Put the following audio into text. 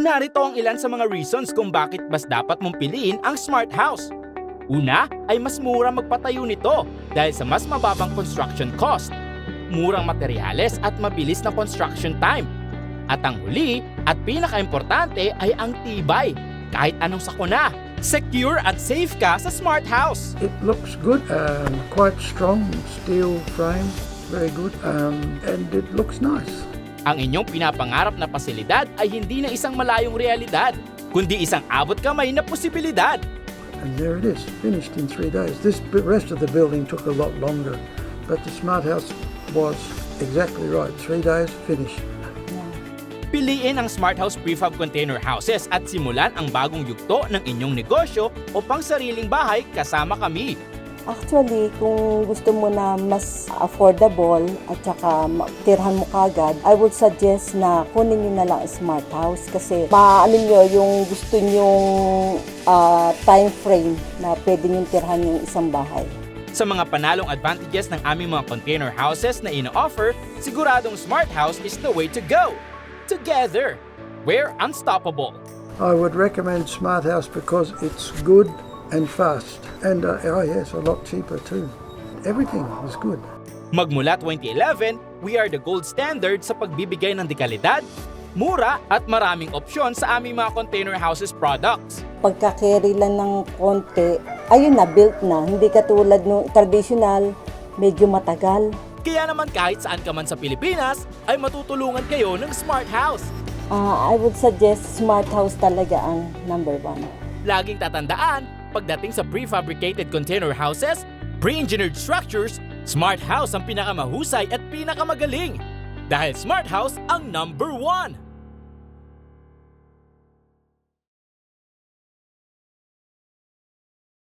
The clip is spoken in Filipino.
Narito ang ilan sa mga reasons kung bakit mas dapat mong piliin ang Smart House. Una ay mas mura magpatayo nito dahil sa mas mababang construction cost, murang materyales at mabilis na construction time. At ang huli at pinaka-importante ay ang tibay. Kahit anong sakuna, secure at safe ka sa Smart House. It looks good, quite strong, steel frame, very good, and it looks nice. Ang inyong pinapangarap na pasilidad ay hindi na isang malayong realidad, kundi isang abot kamay na posibilidad. And there it is, finished in 3 days. This rest of the building took a lot longer, but the Smart House was exactly right. 3 days, finished. Piliin ang Smart House Prefab Container Houses at simulan ang bagong yugto ng inyong negosyo o pangsariling bahay kasama kami. Actually, kung gusto mo na mas affordable at saka tirhan mo kagad, I would suggest na kunin nyo na lang ang Smart House kasi maano nyo yung gusto nyong time frame na pwede nyo tirhan yung isang bahay. Sa mga panalong advantages ng aming mga container houses na ino-offer, siguradong Smart House is the way to go. Together, we're unstoppable. I would recommend Smart House because it's good and fast. And yes, a lot cheaper too. Everything is good. Magmula 2011, we are the gold standard sa pagbibigay ng dekalidad, mura at maraming opsyon sa aming mga container houses products. Pagka-carry lang ng konti, ayun na, built na. Hindi katulad ng traditional, medyo matagal. Kaya naman kahit saan ka man sa Pilipinas, ay matutulungan kayo ng Smart House. I would suggest Smart House talaga ang number 1. Laging tatandaan, pagdating sa prefabricated container houses, pre-engineered structures, Smart House ang pinakamahusay at pinakamagaling. Dahil Smart House ang number 1!